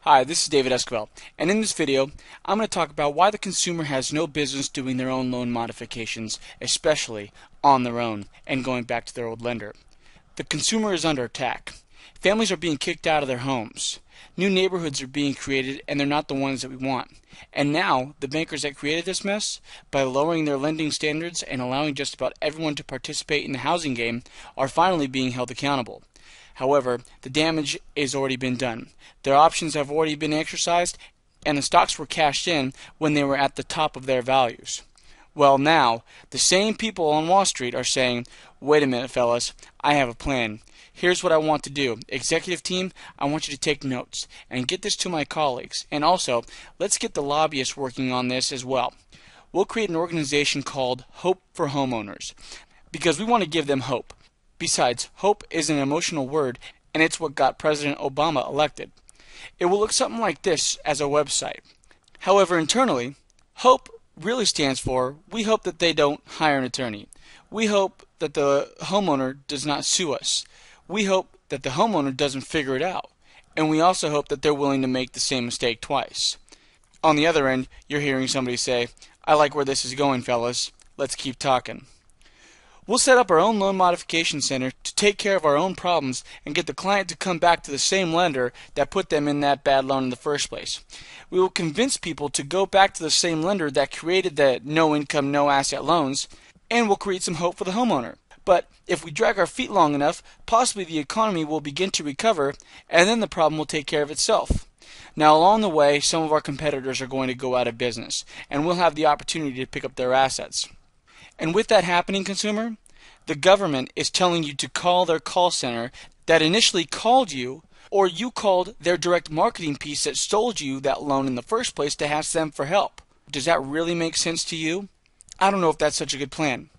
Hi, this is David Esquivel, and in this video, I'm going to talk about why the consumer has no business doing their own loan modifications, especially on their own and going back to their old lender. The consumer is under attack. Families are being kicked out of their homes. New neighborhoods are being created, and they're not the ones that we want. And now, the bankers that created this mess, by lowering their lending standards and allowing just about everyone to participate in the housing game, are finally being held accountable. However, the damage has already been done. Their options have already been exercised, and the stocks were cashed in when they were at the top of their values. Well, now, the same people on Wall Street are saying, wait a minute, fellas, I have a plan. Here's what I want to do. Executive team, I want you to take notes and get this to my colleagues. And also, let's get the lobbyists working on this as well. We'll create an organization called HOPE for Homeowners because we want to give them hope. Besides, hope is an emotional word, and it's what got President Obama elected. It will look something like this as a website. However, internally, HOPE really stands for, we hope that they don't hire an attorney. We hope that the homeowner does not sue us. We hope that the homeowner doesn't figure it out. And we also hope that they're willing to make the same mistake twice. On the other end, you're hearing somebody say, I like where this is going, fellas. Let's keep talking. We'll set up our own loan modification center to take care of our own problems and get the client to come back to the same lender that put them in that bad loan in the first place. We will convince people to go back to the same lender that created the no income, no asset loans, and we'll create some hope for the homeowner. But if we drag our feet long enough, possibly the economy will begin to recover, and then the problem will take care of itself. Now, along the way, some of our competitors are going to go out of business, and we'll have the opportunity to pick up their assets. And with that happening, consumer, the government is telling you to call their call center that initially called you, or you called their direct marketing piece that sold you that loan in the first place to ask them for help. Does that really make sense to you? I don't know if that's such a good plan.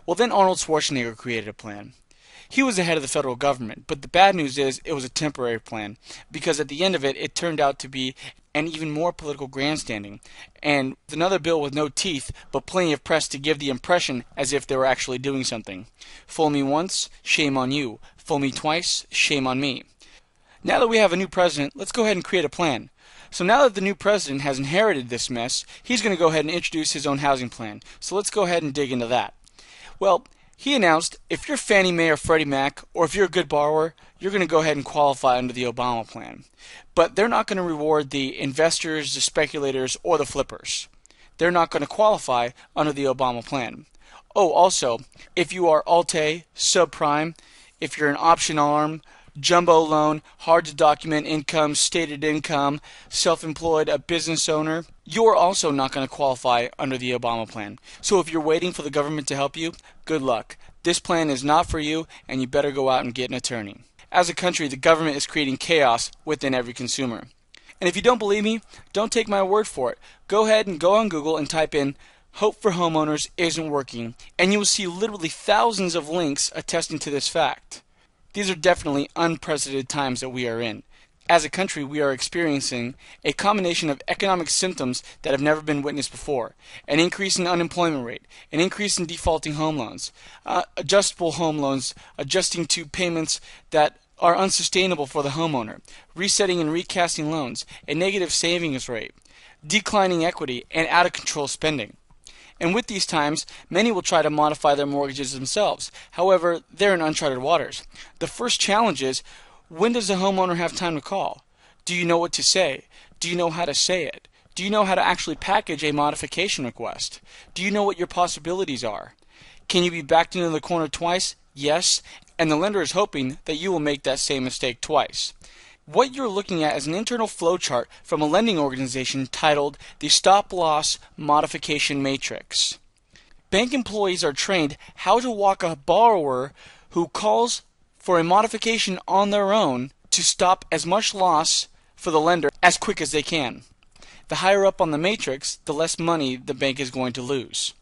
Well, then Arnold Schwarzenegger created a plan. He was the head of the federal government, but the bad news is it was a temporary plan, because at the end of it, it turned out to be an even more political grandstanding, and another bill with no teeth, but plenty of press to give the impression as if they were actually doing something. Fool me once, shame on you. Fool me twice, shame on me. Now that we have a new president, let's go ahead and create a plan. So now that the new president has inherited this mess, he's going to go ahead and introduce his own housing plan. So let's go ahead and dig into that. Well, he announced if you're Fannie Mae or Freddie Mac, or if you're a good borrower, you're going to go ahead and qualify under the Obama plan. But they're not going to reward the investors, the speculators, or the flippers. They're not going to qualify under the Obama plan. Oh, also, if you are Alt-A, subprime, if you're an option arm, jumbo loan, hard to document income, stated income, self-employed, a business owner, you're also not going to qualify under the Obama plan. So if you're waiting for the government to help you, good luck. This plan is not for you, and you better go out and get an attorney. As a country, the government is creating chaos within every consumer. And if you don't believe me, don't take my word for it. Go ahead and go on Google and type in Hope for Homeowners isn't working, and you will see literally thousands of links attesting to this fact. These are definitely unprecedented times that we are in. As a country, we are experiencing a combination of economic symptoms that have never been witnessed before. An increase in unemployment rate, an increase in defaulting home loans, adjustable home loans adjusting to payments that are unsustainable for the homeowner, resetting and recasting loans, a negative savings rate, declining equity, and out-of-control spending. And with these times, many will try to modify their mortgages themselves. However, they're in uncharted waters. The first challenge is, when does the homeowner have time to call? Do you know what to say? Do you know how to say it? Do you know how to actually package a modification request? Do you know what your possibilities are? Can you be backed into the corner twice? Yes, and the lender is hoping that you will make that same mistake twice. What you're looking at is an internal flowchart from a lending organization titled the Stop Loss Modification Matrix. Bank employees are trained how to walk a borrower who calls for a modification on their own to stop as much loss for the lender as quick as they can. The higher up on the matrix, the less money the bank is going to lose.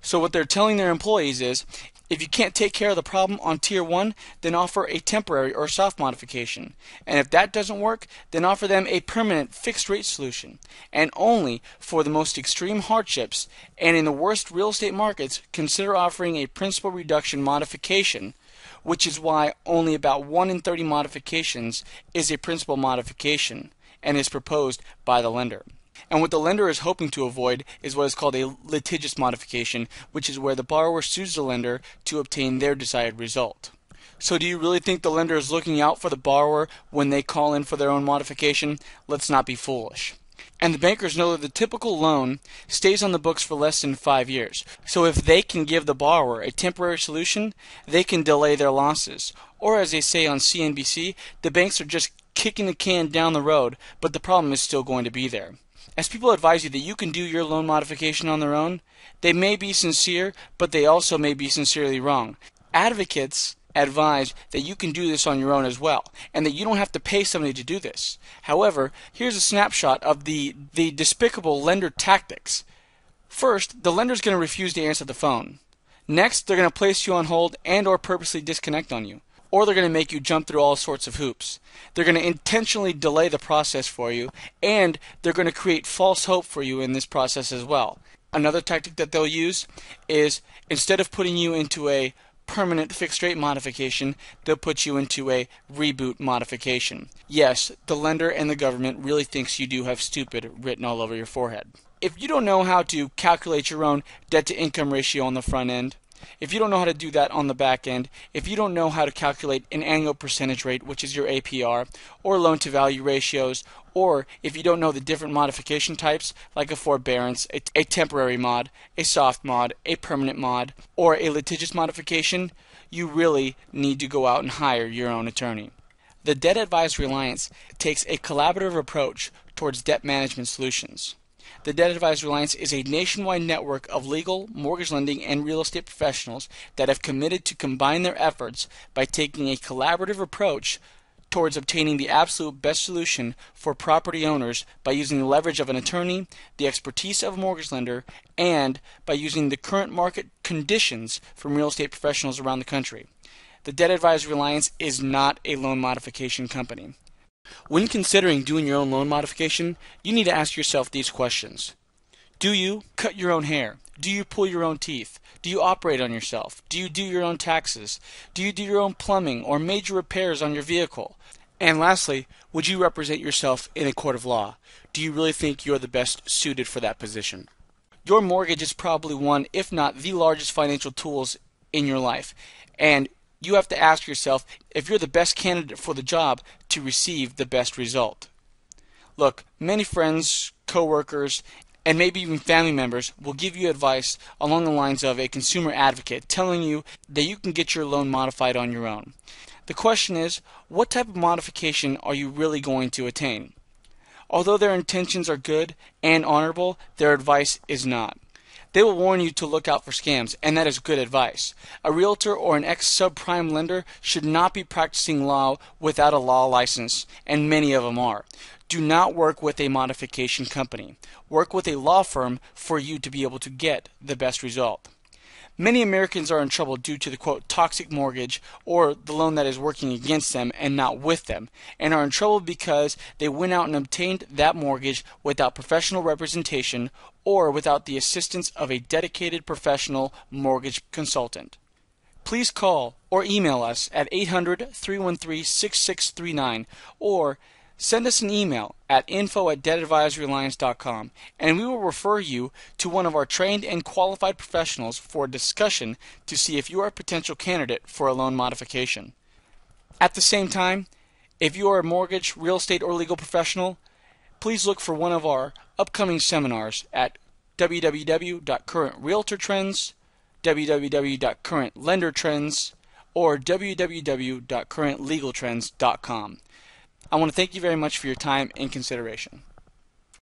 So what they're telling their employees is, if you can't take care of the problem on Tier 1, then offer a temporary or soft modification. And if that doesn't work, then offer them a permanent fixed rate solution. And only for the most extreme hardships and in the worst real estate markets, consider offering a principal reduction modification, which is why only about 1 in 30 modifications is a principal modification. and is proposed by the lender. And what the lender is hoping to avoid is what is called a litigious modification, which is where the borrower sues the lender to obtain their desired result. So do you really think the lender is looking out for the borrower when they call in for their own modification? Let's not be foolish. And the bankers know that the typical loan stays on the books for less than 5 years. So if they can give the borrower a temporary solution, they can delay their losses. Or as they say on CNBC, the banks are just kicking the can down the road, but the problem is still going to be there. As people advise you that you can do your loan modification on their own, they may be sincere, but they also may be sincerely wrong. Advocates advise that you can do this on your own as well, and that you don't have to pay somebody to do this. However, here's a snapshot of the despicable lender tactics. First, the lender's going to refuse to answer the phone. Next, they're going to place you on hold and or purposely disconnect on you. Or they're going to make you jump through all sorts of hoops. They're going to intentionally delay the process for you, and they're going to create false hope for you in this process as well. Another tactic that they'll use is, instead of putting you into a permanent fixed rate modification, they'll put you into a reboot modification. Yes, the lender and the government really thinks you do have stupid written all over your forehead. If you don't know how to calculate your own debt to income ratio on the front end, if you don't know how to do that on the back end, if you don't know how to calculate an annual percentage rate, which is your APR, or loan to value ratios, or if you don't know the different modification types, like a forbearance, a temporary mod, a soft mod, a permanent mod, or a litigious modification, you really need to go out and hire your own attorney. The Debt Advisory Alliance takes a collaborative approach towards debt management solutions. The Debt Advisory Alliance is a nationwide network of legal, mortgage lending, and real estate professionals that have committed to combine their efforts by taking a collaborative approach towards obtaining the absolute best solution for property owners by using the leverage of an attorney, the expertise of a mortgage lender, and by using the current market conditions from real estate professionals around the country. The Debt Advisory Alliance is not a loan modification company. When considering doing your own loan modification, you need to ask yourself these questions. Do you cut your own hair? Do you pull your own teeth? Do you operate on yourself? Do you do your own taxes? Do you do your own plumbing or major repairs on your vehicle? And lastly, would you represent yourself in a court of law? Do you really think you're the best suited for that position? Your mortgage is probably one, if not the largest financial tools in your life, and you have to ask yourself if you're the best candidate for the job to receive the best result. Look, many friends, coworkers, and maybe even family members will give you advice along the lines of a consumer advocate telling you that you can get your loan modified on your own. The question is, what type of modification are you really going to attain? Although their intentions are good and honorable, their advice is not. They will warn you to look out for scams, and that is good advice. A realtor or an ex-subprime lender should not be practicing law without a law license, and many of them are. Do not work with a modification company. Work with a law firm for you to be able to get the best result. Many Americans are in trouble due to the quote toxic mortgage, or the loan that is working against them and not with them, and are in trouble because they went out and obtained that mortgage without professional representation or without the assistance of a dedicated professional mortgage consultant. Please call or email us at 800-313-6639 or send us an email at info@debtadvisoryalliance.com, and we will refer you to one of our trained and qualified professionals for a discussion to see if you are a potential candidate for a loan modification. At the same time, if you are a mortgage, real estate, or legal professional, please look for one of our upcoming seminars at www.currentrealtortrends, www.currentlendertrends, or www.currentlegaltrends.com. I want to thank you very much for your time and consideration.